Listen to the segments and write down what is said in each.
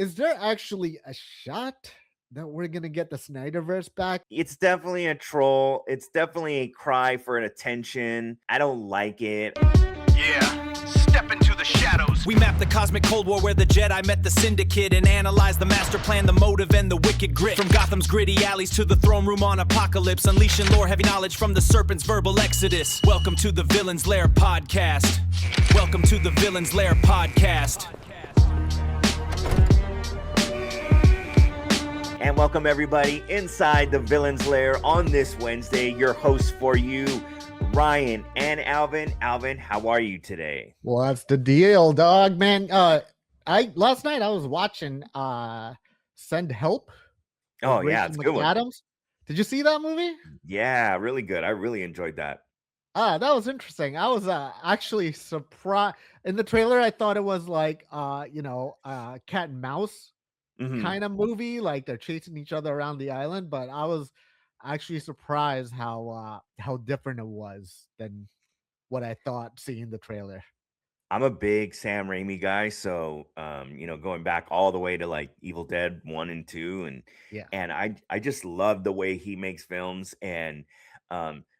is there actually a shot that we're gonna get the Snyderverse back? It's definitely a troll. It's definitely a cry for an attention. I don't like it. Yeah, step into the shadows. We mapped the cosmic Cold War where the Jedi met the Syndicate and analyzed the master plan, the motive, and the wicked grit. From Gotham's gritty alleys to the throne room on Apocalypse, unleashing lore, heavy knowledge from the serpent's verbal exodus. Welcome to the Villain's Lair podcast. Welcome to the Villain's Lair podcast. And welcome everybody inside the Villain's Lair on this Wednesday. Your host for you, Ryan and Alvin. Alvin, how are you today? What's the deal, dog, man? Last night I was watching Send Help. Oh yeah, it's a good one. Adams. Did you see that movie? Yeah, really good. I really enjoyed that. That was interesting. I was actually surprised in the trailer. I thought it was like cat and mouse kind of movie, like they're chasing each other around the island, but I was actually surprised how different it was than what I thought seeing the trailer. I'm a big Sam Raimi guy, so going back all the way to like Evil Dead 1 and 2, and I just love the way he makes films, and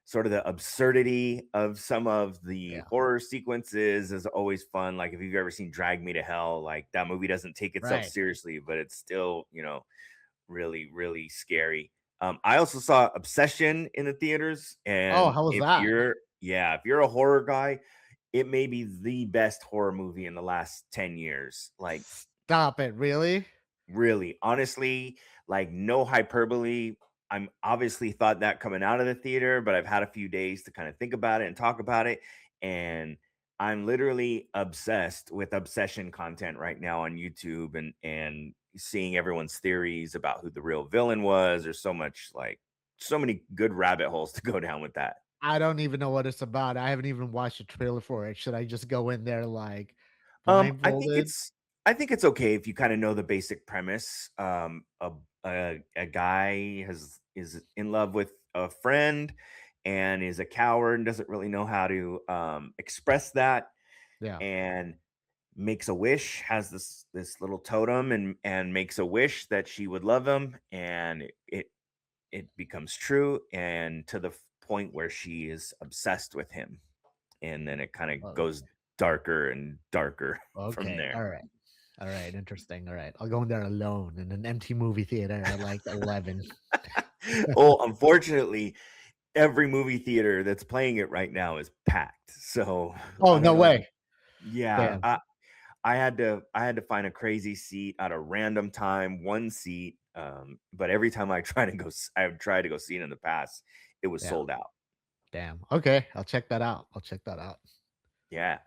sort of the absurdity of some of the horror sequences is always fun. Like if you've ever seen Drag Me to Hell, like that movie doesn't take itself seriously, but it's still, really, really scary. I also saw Obsession in the theaters, and how was that? If you're a horror guy, it may be the best horror movie in the last 10 years. Like, stop it, really? Really, honestly, like no hyperbole. I'm obviously thought that coming out of the theater, but I've had a few days to kind of think about it and talk about it. And I'm literally obsessed with Obsession content right now on YouTube and seeing everyone's theories about who the real villain was. There's so many good rabbit holes to go down with that. I don't even know what it's about. I haven't even watched a trailer for it. Should I just go in there like I blindfolded? think it's okay if you kind of know the basic premise. A guy is in love with a friend and is a coward and doesn't really know how to express that. Yeah. And makes a wish, has this little totem and makes a wish that she would love him, and it becomes true, and to the point where she is obsessed with him, and then it kind of goes darker and darker from there. All right, interesting. All right, I'll go in there alone in an empty movie theater at like 11. Well, unfortunately, every movie theater that's playing it right now is packed. So, no way. Yeah, I had to find a crazy seat at a random time, one seat. But every time I've tried to go see it in the past, it was sold out. Damn. Okay, I'll check that out. Yeah.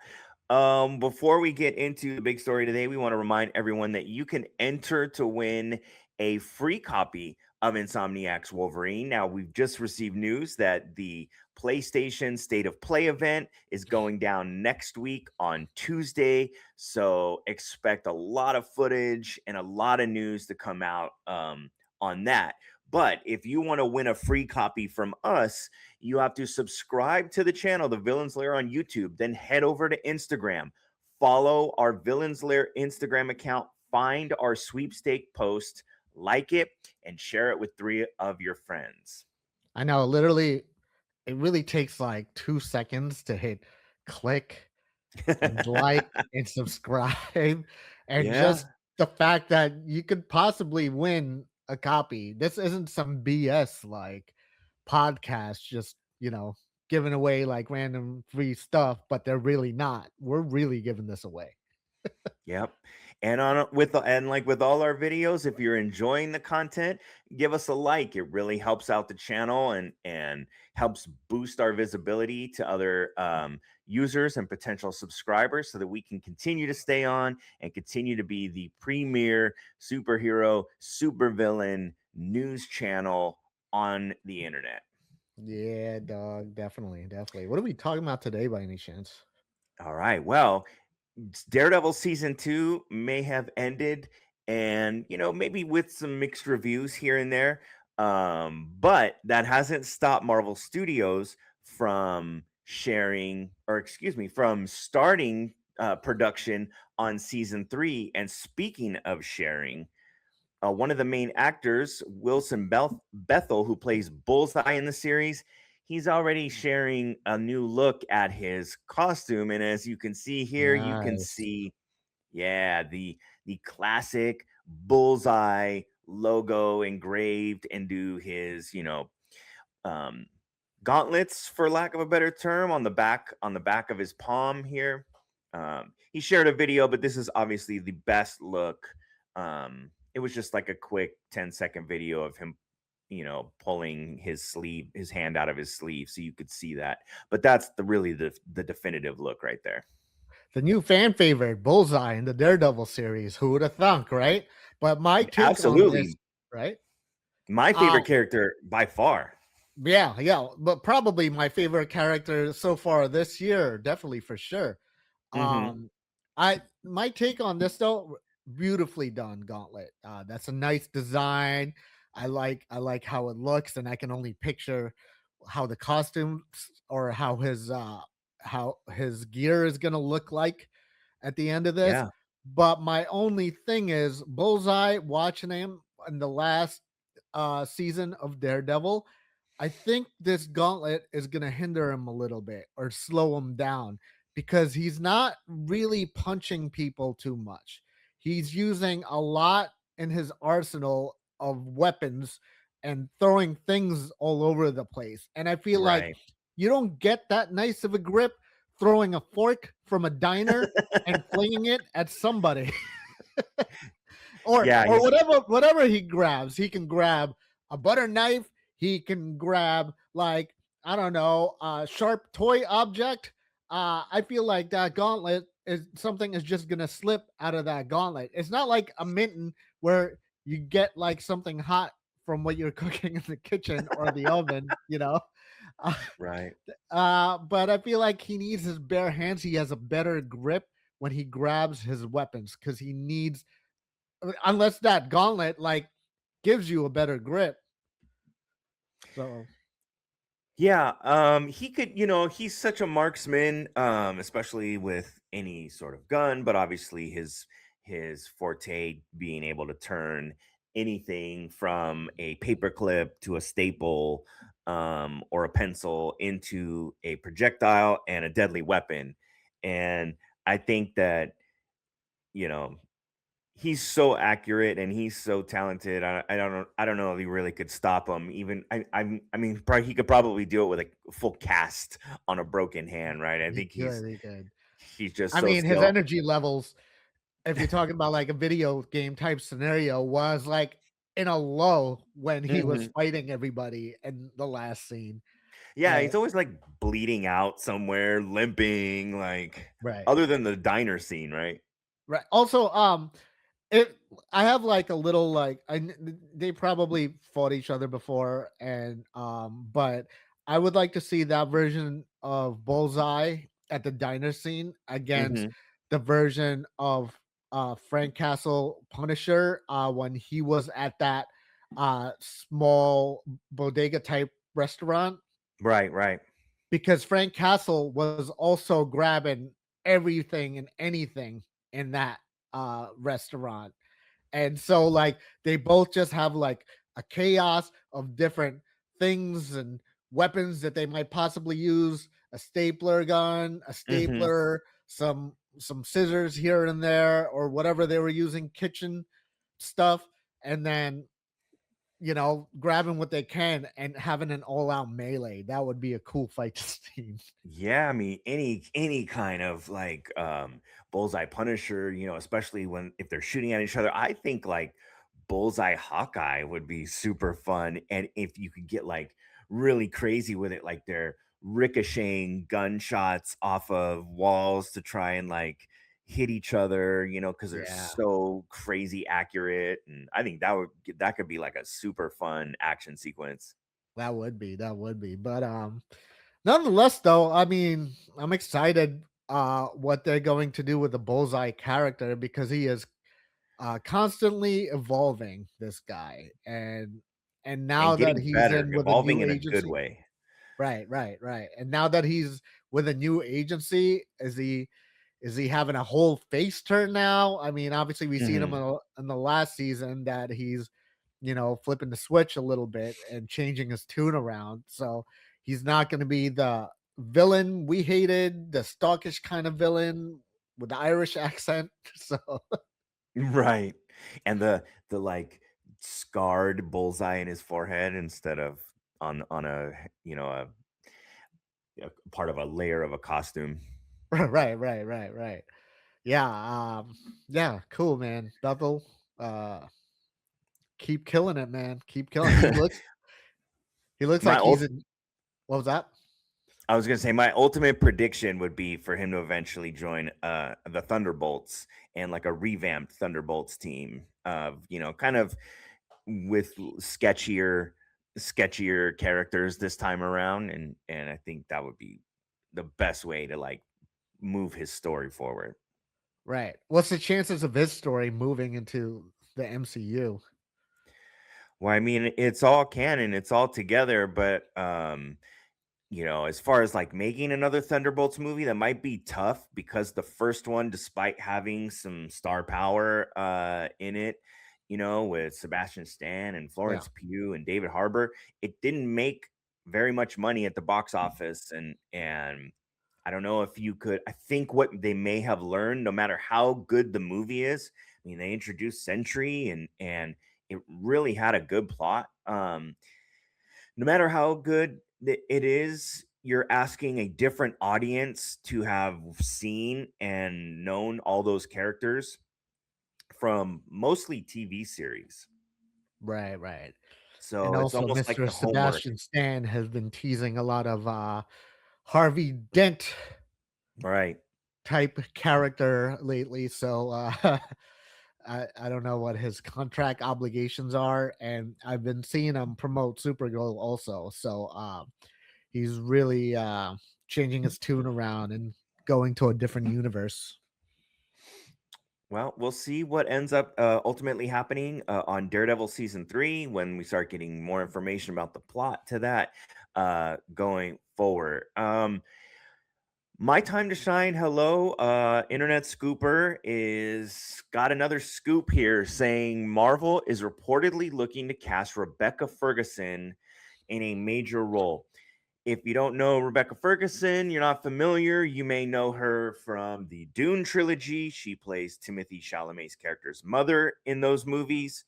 Before we get into the big story today, we want to remind everyone that you can enter to win a free copy of Insomniac's Wolverine. Now, we've just received news that the PlayStation State of Play event is going down next week on Tuesday. So expect a lot of footage and a lot of news to come out on that. But if you want to win a free copy from us, you have to subscribe to the channel, The Villain's Lair on YouTube, then head over to Instagram, follow our Villain's Lair Instagram account, find our sweepstake post, like it, and share it with 3 of your friends. I know, literally, it really takes like 2 seconds to hit click and like and subscribe. And just the fact that you could possibly win a copy. This isn't some BS like podcast, just giving away like random free stuff, but they're really not. We're really giving this away. Yep. And with all our videos, if you're enjoying the content, give us a like. It really helps out the channel and helps boost our visibility to other users and potential subscribers, so that we can continue to stay on and continue to be the premier superhero, supervillain news channel on the internet. Yeah, dog, definitely. What are we talking about today by any chance? All right. Well, Daredevil season 2 may have ended, and maybe with some mixed reviews here and there, but that hasn't stopped Marvel Studios from starting production on season 3. And speaking of sharing, one of the main actors, Bethel, who plays Bullseye in the series, he's already sharing a new look at his costume. And as you can see here, you can Nice. see, yeah, the classic Bullseye logo engraved into his, um, gauntlets, for lack of a better term, on the back of his palm here. He shared a video, but this is obviously the best look. It was just like a quick 10-second video of him, pulling his hand out of his sleeve, so you could see that. But that's the definitive look right there. The new fan favorite, Bullseye in the Daredevil series. Who would have thunk, right? But my take on this, Absolutely, right? my Uh, favorite character by far. yeah, yeah, but probably my favorite character so far this year, definitely for sure. Hmm. Um, I my take on this though, beautifully done, Gauntlet. That's a nice design. I like how it looks, and I can only picture how the costumes or how his gear is gonna look like at the end of this. Yeah, But my only thing is Bullseye watching him in the last season of Daredevil. I think this gauntlet is going to hinder him a little bit or slow him down because he's not really punching people too much. He's using a lot in his arsenal of weapons and throwing things all over the place. And I feel like right. you don't get that nice of a grip throwing a fork from a diner and flinging it at somebody. or Yeah, or whatever he grabs. He can grab a butter knife, he can grab like I don't know, a sharp toy object. I feel like that gauntlet is something is just gonna slip out of that gauntlet. It's not like a mitten where you get like something hot from what you're cooking in the kitchen or the oven. Uh, right. but I feel like he needs his bare hands. He has a better grip when he grabs his weapons because he needs, unless that gauntlet like gives you a better grip. So Yeah, he could, he's such a marksman, especially with any sort of gun, but obviously his forte being able to turn anything from a paperclip to a staple, or a pencil into a projectile and a deadly weapon. And I think that, you know, he's so accurate and he's so talented. I don't know if he really could stop him. Even I mean, probably he could probably do it with a full cast on a broken hand, right? I think he could. he's just I so mean, his skilled. energy levels, if you're talking about like a video game type scenario, was like in a low when he was Hmm. fighting everybody in the last scene. Yeah, And he's always like bleeding out somewhere, limping, like right, other than the diner scene, right? right. Also, it I have like a little like they probably fought each other before and but I would like to see that version of Bullseye at the diner scene against Hmm. the version of Frank Castle Punisher when he was at that small bodega type restaurant Right, right. because Frank Castle was also grabbing everything and anything in that restaurant. And so like they both just have like a chaos of different things and weapons that they might possibly use, a stapler gun, a Hmm. stapler, some scissors here and there or whatever they were using kitchen stuff and then grabbing what they can and having an all-out melee. That would be a cool fight to see. Yeah, I mean any kind of like bullseye punisher, especially when if they're shooting at each other. I think like bullseye Hawkeye would be super fun. And if you could get like really crazy with it, like they're ricocheting gunshots off of walls to try and like hit each other, because they're Yeah, so crazy accurate. And I think that could be like a super fun action sequence. that would be. But nonetheless, though, I mean, I'm excited what they're going to do with the Bullseye character because he is constantly evolving, this guy. And And now that getting he's better, in with a evolving new in a good agency. way. Right, right, right. And now that he's with a new agency, Is he having a whole face turn now? I mean, obviously we seen him Mhm. in the last season that he's, flipping the switch a little bit and changing his tune around. So he's not going to be the villain we hated, the stockish kind of villain with the Irish accent. So Right. And the like scarred bullseye in his forehead instead of on a part of a layer of a costume. right. Yeah, yeah, cool, man. Bethel, uh, keep killing it, man. Keep killing. He looks My like he's ult in. What was that? I was gonna say my ultimate prediction would be for him to eventually join the Thunderbolts and like a revamped Thunderbolts team of, kind of with sketchier characters this time around, and I think that would be the best way to like move his story forward. Right. What's the chances of his story moving into the MCU? Well, I mean, it's all canon, it's all together, but as far as like making another Thunderbolts movie, that might be tough because the first one, despite having some star power in it, with Sebastian Stan and Yeah. Florence Pugh and David Harbour, it didn't make very much money at the box office, and I don't know if you could. I think what they may have learned, no matter how good the movie is, I mean, they introduced Sentry and it really had a good plot. No matter how good it is, you're asking a different audience to have seen and known all those characters from mostly TV series. Right. And So it's also, almost like Mr. the homework. Sebastian Stan has been teasing a lot of Harvey Dent Right. type character lately. So I don't know what his contract obligations are, and I've been seeing him promote Supergirl also. So he's really changing his tune around and going to a different universe. Well, we'll see what ends up ultimately happening on Daredevil season 3 when we start getting more information about the plot to that going forward. My time to shine. Hello, internet scooper is got another scoop here saying Marvel is reportedly looking to cast Rebecca Ferguson in a major role. If you don't know Rebecca Ferguson, you're not familiar, you may know her from the Dune trilogy. She plays Timothy Chalamet's character's mother in those movies,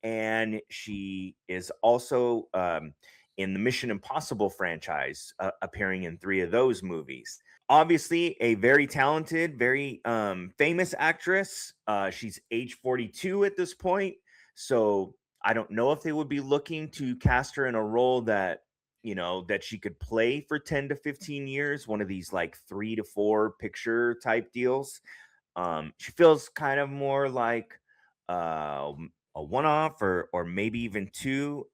and she is also in the Mission Impossible franchise, appearing in 3 of those movies. Obviously, a very talented, very famous actress. She's age 42 at this point, so I don't know if they would be looking to cast her in a role that she could play for 10 to 15 years, one of these like 3 to 4 picture type deals. She feels kind of more like a one-off or maybe even two.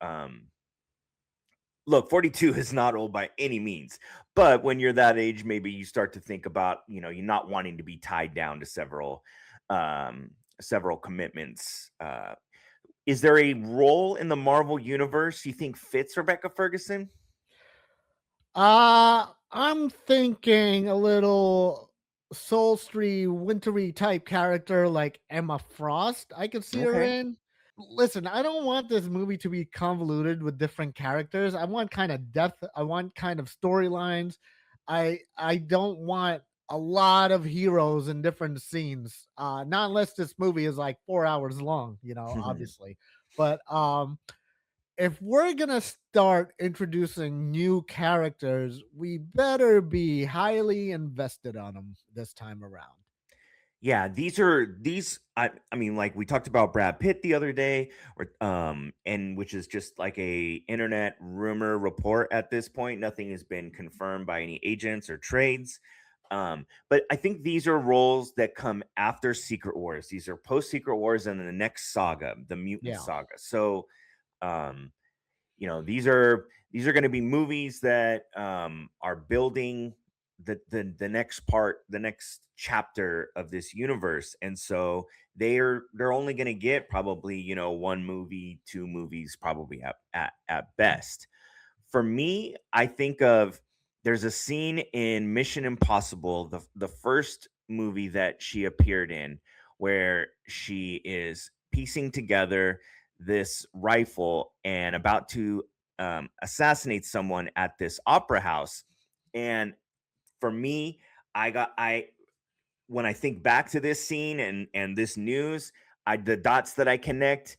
Look, 42 is not old by any means, but when you're that age, maybe you start to think about, you're not wanting to be tied down to several commitments. Is there a role in the Marvel universe you think fits Rebecca Ferguson? I'm thinking a little sultry, wintry type character like Emma Frost. I could see her Okay. in. Listen, I don't want this movie to be convoluted with different characters. I want kind of depth. I want kind of storylines. I don't want a lot of heroes in different scenes. Not unless this movie is like 4 hours long, obviously. But if we're gonna start introducing new characters, we better be highly invested on them this time around. Yeah, I mean, like we talked about Brad Pitt the other day, or and which is just like a internet rumor report at this point. Nothing has been confirmed by any agents or trades. But I think these are roles that come after Secret Wars. These are post Secret Wars and the next saga, the Mutant Yeah, Saga. So um these are going to be movies that are building the next part, the next chapter of this universe, and so they're only going to get probably 1 movie, 2 movies, probably at best. For me, I think of there's a scene in Mission Impossible, the first movie that she appeared in, where she is piecing together this rifle and about to assassinate someone at this opera house. And for me, I when I think back to this scene and this news, the dots that I connect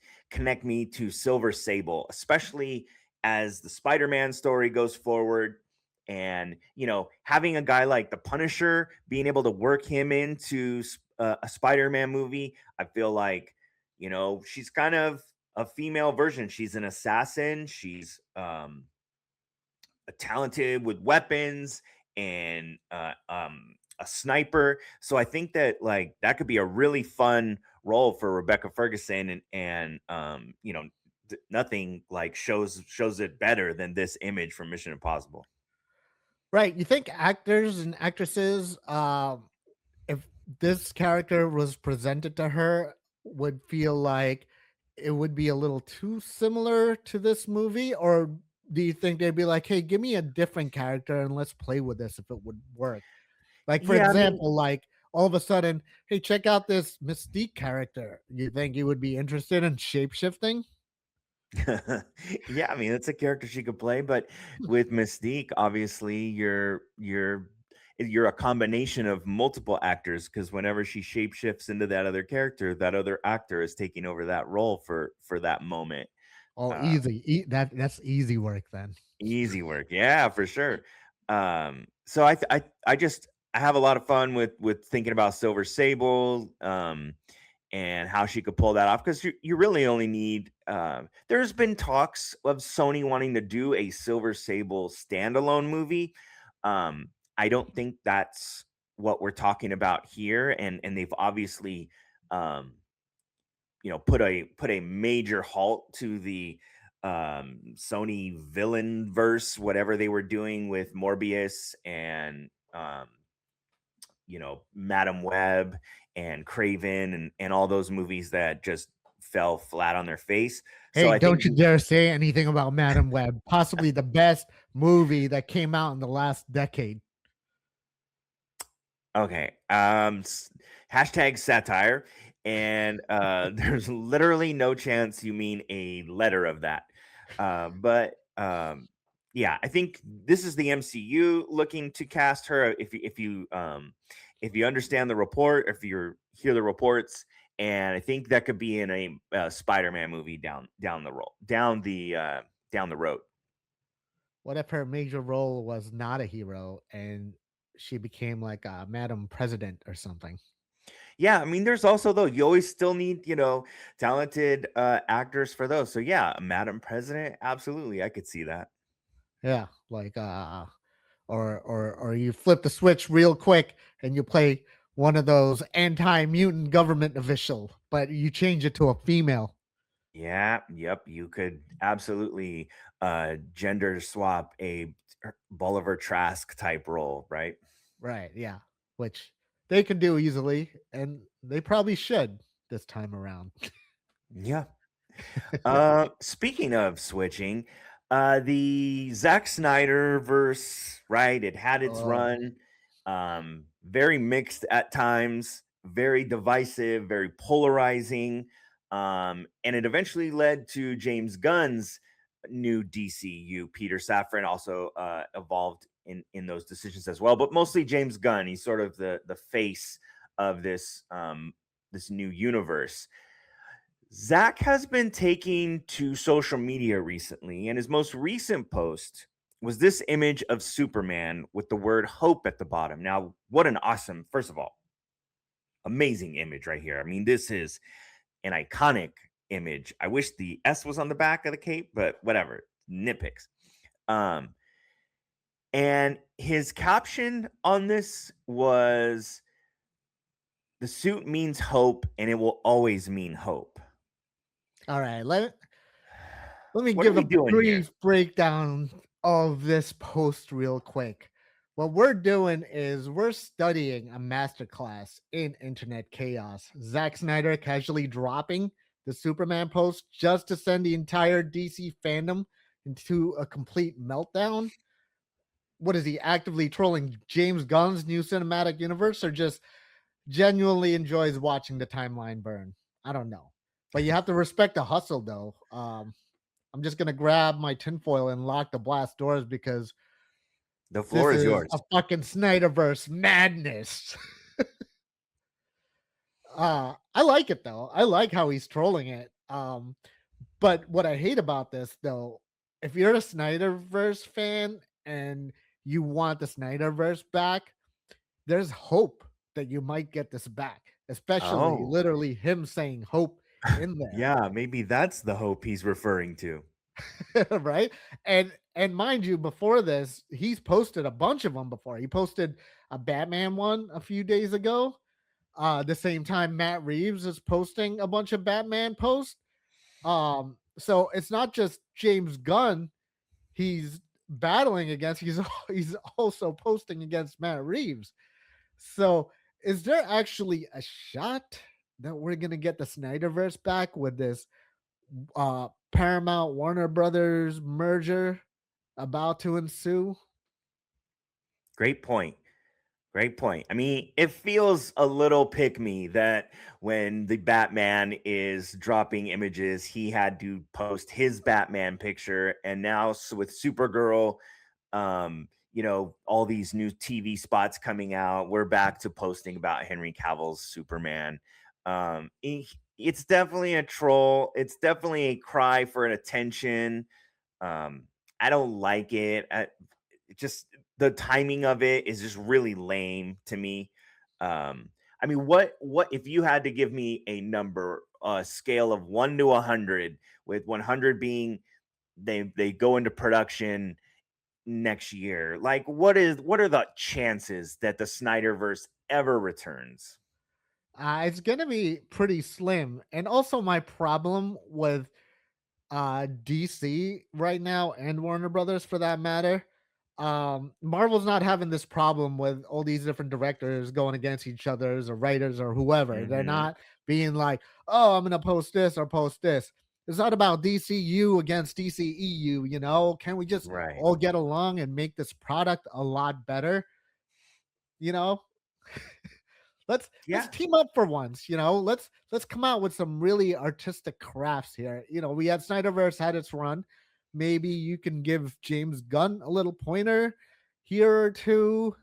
me to Silver Sable, especially as the Spider-Man story goes forward. And having a guy like the Punisher, being able to work him into a Spider-Man movie, I feel like she's kind of a female version. She's an assassin. She's talented with weapons and a sniper. So I think that like that could be a really fun role for Rebecca Ferguson, and nothing like shows it better than this image from Mission Impossible. Right. You think actors and actresses, if this character was presented to her, would feel like it would be a little too similar to this movie? Or do you think they'd be like, hey, give me a different character and let's play with this if it would work? Like, for Yeah, I mean, example, like all of a sudden, hey, check out this Mystique character. You think you would be interested in shape shifting? yeah, I mean, it's a character she could play, but with Mystique, obviously, you're a combination of multiple actors because whenever she shapeshifts into that other character, that other actor is taking over that role for that moment. Oh, Uh, easy. That's easy work then. Easy work, yeah, for sure. So I have a lot of fun with thinking about Silver Sable. And how she could pull that off because you really only need there's been talks of Sony wanting to do a Silver Sable standalone movie. I don't think that's what we're talking about here, and they've obviously put a major halt to the Sony villain verse, whatever they were doing with Morbius and Madam Web and Craven and all those movies that just fell flat on their face. So Hey, I think don't you dare say anything about Madam Web, possibly the best movie that came out in the last decade. okay, hashtag satire, and there's literally no chance you mean a letter of that. But yeah, I think this is the MCU looking to cast her. If you understand the report, if you hear the reports, and I think that could be in a Spider-Man movie down the road. What if her major role was not a hero and she became like a Madam President or something? Yeah, I mean, there's also though you always still need talented actors for those. So yeah, Madam President, absolutely, I could see that. Yeah, like or you flip the switch real quick and you play one of those anti-mutant government official, but you change it to a female. Yeah, yep, you could absolutely gender swap a Bolivar Trask type role, right? Right, yeah. Which they can do easily and they probably should this time around. Yeah. Speaking of switching, the Zack Snyder verse, right? It had its Oh, run. Very mixed at times, very divisive, very polarizing. And it eventually led to James Gunn's new DCU. Peter Safran also evolved in those decisions as well, but mostly James Gunn. He's sort of the face of this new universe. Zach has been taking to social media recently, and his most recent post was this image of Superman with the word hope at the bottom. Now, what an awesome, first of all, amazing image right here. I mean, this is an iconic image. I wish the S was on the back of the cape, but whatever, nitpicks. Um, and his caption on this was the suit means hope, and it will always mean hope. all right. Let me What are give we a doing here? brief breakdown of this post real quick. What we're doing is we're studying a masterclass in internet chaos. Zack Snyder casually dropping the Superman post just to send the entire DC fandom into a complete meltdown. What is he actively trolling James Gunn's new cinematic universe or just genuinely enjoys watching the timeline burn. I don't know, but you have to respect the hustle, though. I'm just gonna grab my tinfoil and lock the blast doors because The floor this is is yours. a fucking Snyderverse madness. I like it though. I like how he's trolling it. But what I hate about this though, if you're a Snyderverse fan and you want the Snyderverse back, there's hope that you might get this back, especially Oh, literally him saying hope in there, yeah, maybe that's the hope he's referring to. right? And mind you, before this, he's posted a bunch of them before. He posted a Batman one a few days ago. The same time Matt Reeves is posting a bunch of Batman posts. So it's not just James Gunn he's battling against, he's also posting against Matt Reeves. So is there actually a shot that we're gonna get the Snyderverse back with this Paramount Warner Brothers merger about to ensue? Great point. Great point. I mean, it feels a little pick me that when the Batman is dropping images, he had to post his Batman picture. And now with Supergirl, all these new TV spots coming out, we're back to posting about Henry Cavill's Superman. It's definitely a troll. It's definitely a cry for an attention. Um, I don't like it. Just the timing of it is just really lame to me. Um, I mean, what if you had to give me a number, a scale of 1 to 100, with 100 being they go into production next year? Like, what are the chances that the Snyderverse ever returns? It's gonna be pretty slim. And also my problem with DC right now and Warner Brothers for that matter. Marvel's not having this problem with all these different directors going against each other's or writers or whoever. They're Hmm. not being like, "Oh, I'm gonna post this or post this." It's not about DCU against DCEU, you know? Can we just Right. all get along and make this product a lot better? You know? Let's Yeah. team up for once, you know. Let's come out with some really artistic crafts here. You know, we had Snyderverse had its run. Maybe you can give James Gunn a little pointer here or two.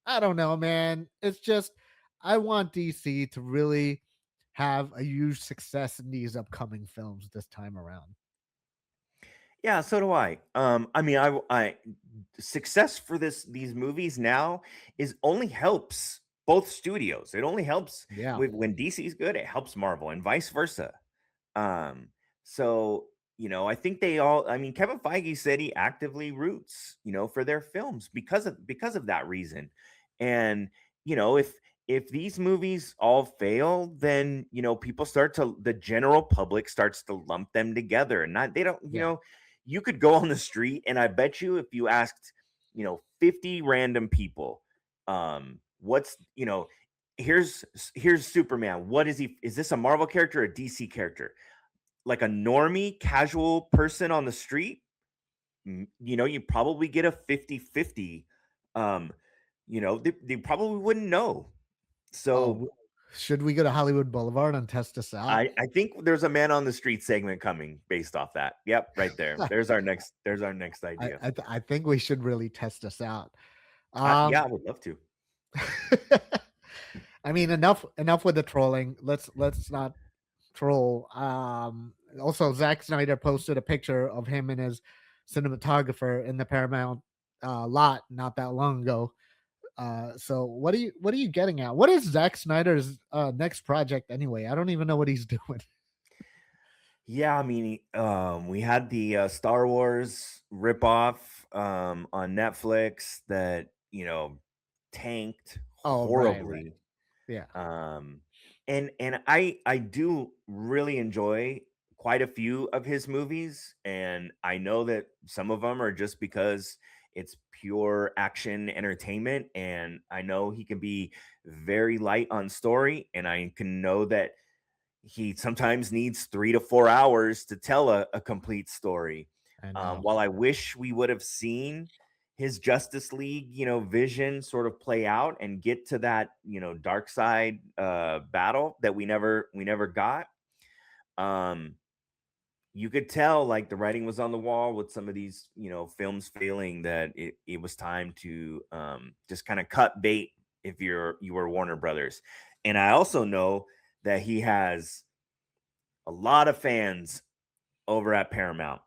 I don't know, man. It's just I want DC to really have a huge success in these upcoming films this time around. Yeah, so do I. I mean, I success for these movies now is only helps both studios. It only helps Yeah, when DC is good, it helps Marvel and vice versa. Um, so I think they all. I mean, Kevin Feige said he actively roots, for their films because of that reason. And if these movies all fail, then people start to the general public starts to lump them together, and not they don't. yeah. You could go on the street, and I bet you if you asked 50 random people, what's here's Superman. What is he? Is this a Marvel character or a DC character? Like a normie, casual person on the street, you probably get a 50-50. Um, they probably wouldn't know. Oh, So should we go to Hollywood Boulevard and test this out? I think there's a man on the street segment coming based off that. Yep, right there. There's our next idea. I think we should really test this out. Yeah, Um, I would love to. I mean, enough with the trolling. Let's not troll. Also, Zack Snyder posted a picture of him and his cinematographer in the Paramount lot not that long ago. So what are you getting at? What is Zack Snyder's next project anyway? I don't even know what he's doing. Yeah, I mean, we had the Star Wars ripoff on Netflix that tanked Oh, right. horribly. Yeah, Um, and I do really enjoy quite a few of his movies, and I know that some of them are just because it's pure action entertainment, and I know he can be very light on story, and I can know that he sometimes needs 3 to 4 hours to tell a complete story. I know. While I wish we would have seen his Justice League, vision sort of play out and get to that, dark side battle that we never got. Um you could tell like the writing was on the wall with some of these, films failing, that it was time to just kind of cut bait if you were Warner Brothers. And I also know that he has a lot of fans over at Paramount.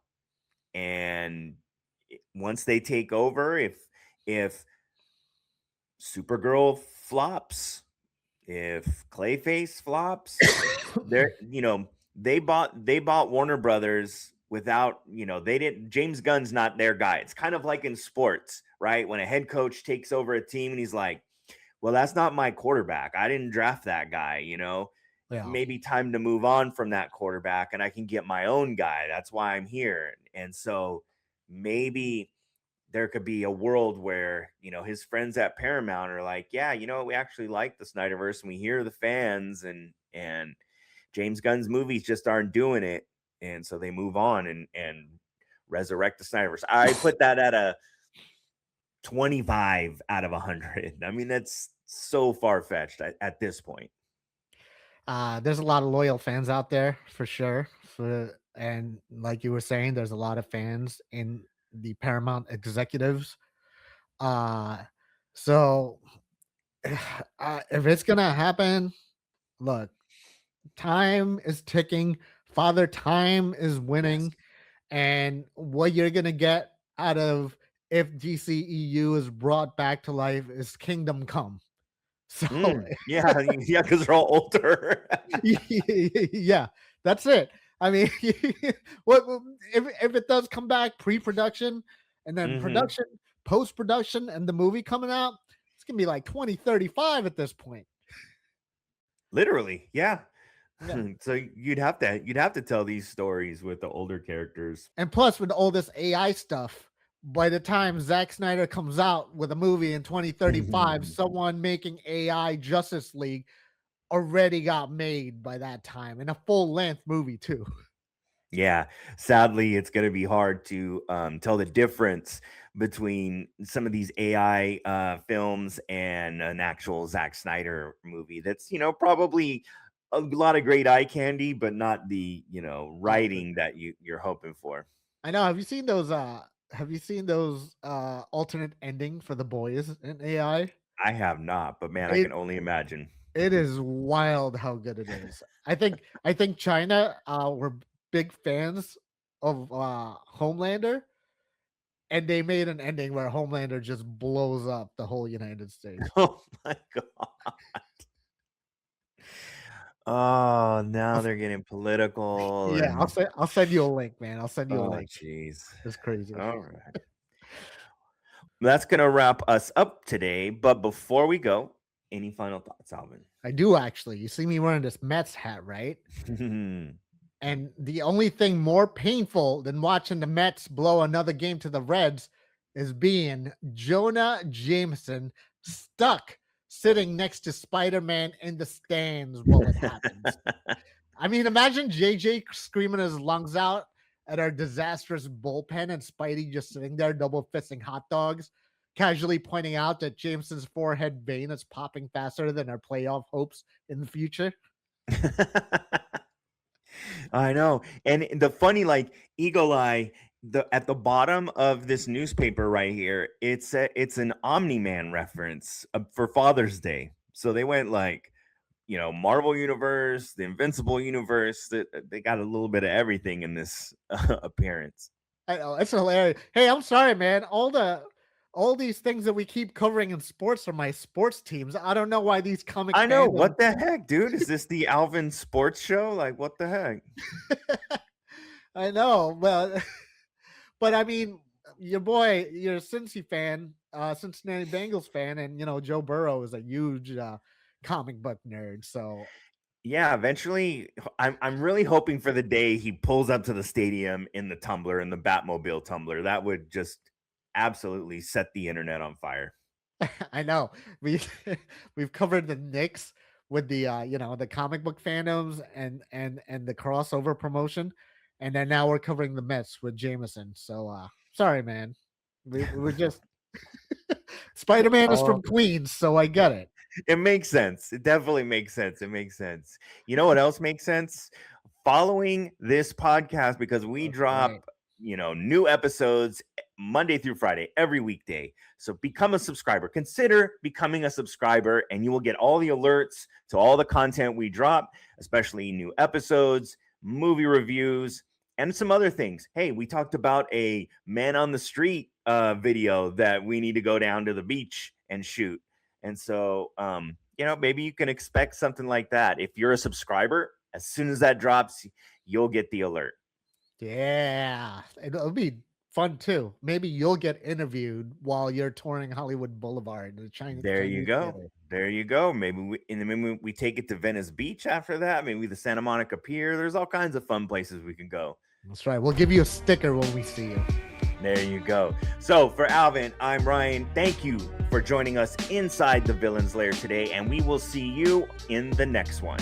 And once they take over, if Supergirl flops, if Clayface flops, they're they bought Warner Brothers without, they didn't. James Gunn's not their guy. It's kind of like in sports, right? When a head coach takes over a team and he's like, well, that's not my quarterback. I didn't draft that guy. Yeah. Maybe time to move on from that quarterback and I can get my own guy. That's why I'm here. And so maybe there could be a world where, his friends at Paramount are like, yeah, we actually like the Snyderverse and we hear the fans, and James Gunn's movies just aren't doing it. And so they move on and resurrect the Snyderverse. I put that at a 25 out of 100. I mean, that's so far-fetched at this point. There's a lot of loyal fans out there for sure. And like you were saying, there's a lot of fans in the Paramount executives. Uh, so if it's gonna happen, look, time is ticking. Father Time is Yes. winning, and what you're gonna get out of if DCEU is brought back to life is Kingdom Come. So Yeah, yeah, because they're all older. yeah, that's it. I mean, what if it does come back pre-production and then Hmm. production, post-production, and the movie coming out, it's gonna be like 2035 at this point. Literally, yeah. Yeah. So you'd have to tell these stories with the older characters. And plus, with all this AI stuff, by the time Zack Snyder comes out with a movie in 2035, someone making AI Justice League already got made by that time, in a full-length movie too. Yeah, sadly, it's going to be hard to tell the difference between some of these AI films and an actual Zack Snyder movie. That's probably a lot of great eye candy, but not the Oh, writing that you're hoping for. I know. Have you seen those? Have you seen those alternate ending for the boys in AI? I have not, but man, I It can only imagine. it is wild how good it is. I think China were big fans of Homelander, and they made an ending where Homelander just blows up the whole United States. Oh my god! Oh, now I'll, they're getting political yeah, and I'll send you a link, man. I'll send you a oh, link. jeez. It's crazy. All right. That's going to wrap us up today. But before we go, any final thoughts, Alvin? I do actually. You see me wearing this Mets hat, right? And the only thing more painful than watching the Mets blow another game to the Reds is being Jonah Jameson stuck sitting next to Spider-Man in the stands while it happens. I mean, imagine JJ screaming his lungs out at our disastrous bullpen and Spidey just sitting there double fisting hot dogs, casually pointing out that Jameson's forehead vein is popping faster than our playoff hopes in the future. I know. And the funny, like, Eagle Eye, at the bottom of this newspaper right here, it's an Omni Man reference for Father's Day. So they went like, Marvel Universe, the Invincible Universe. They got a little bit of everything in this appearance. I know, it's hilarious. Hey, I'm sorry, man. All these things that we keep covering in sports are my sports teams. I don't know why these comic I know. fandom. What the heck, dude? Is this the Alvin Sports Show? Like, what the heck? I know, but I mean, your boy, you're a Cincy fan, Cincinnati Bengals fan, and Joe Burrow is a huge comic book nerd. So Yeah, eventually, I'm really hoping for the day he pulls up to the stadium in the tumbler, in the Batmobile tumbler. That would just absolutely set the internet on fire. I know we we've covered the Knicks with the the comic book fandoms and the crossover promotion, and then now we're covering the Mets with Jameson. So sorry, man. We're just Spider-Man is Oh, from Queens, so I get it. it makes sense. It definitely makes sense. It makes sense. You know what else makes sense? Following this podcast, because we That's drop, right. new episodes Monday through Friday, every weekday. So become a subscriber. Consider becoming a subscriber, and you will get all the alerts to all the content we drop, especially new episodes, movie reviews, and some other things. Hey, we talked about a man on the street video that we need to go down to the beach and shoot. And so, maybe you can expect something like that. If you're a subscriber, as soon as that drops, you'll get the alert. Yeah, it'll be fun too. Maybe you'll get interviewed while you're touring Hollywood Boulevard, the There you Chinese go. Theater. There you go. Maybe we take it to Venice Beach after that. Maybe the Santa Monica Pier. There's all kinds of fun places we can go. That's right. We'll give you a sticker when we see you. There you go. So for Alvin, I'm Ryan. Thank you for joining us inside the Villain's Lair today, and we will see you in the next one.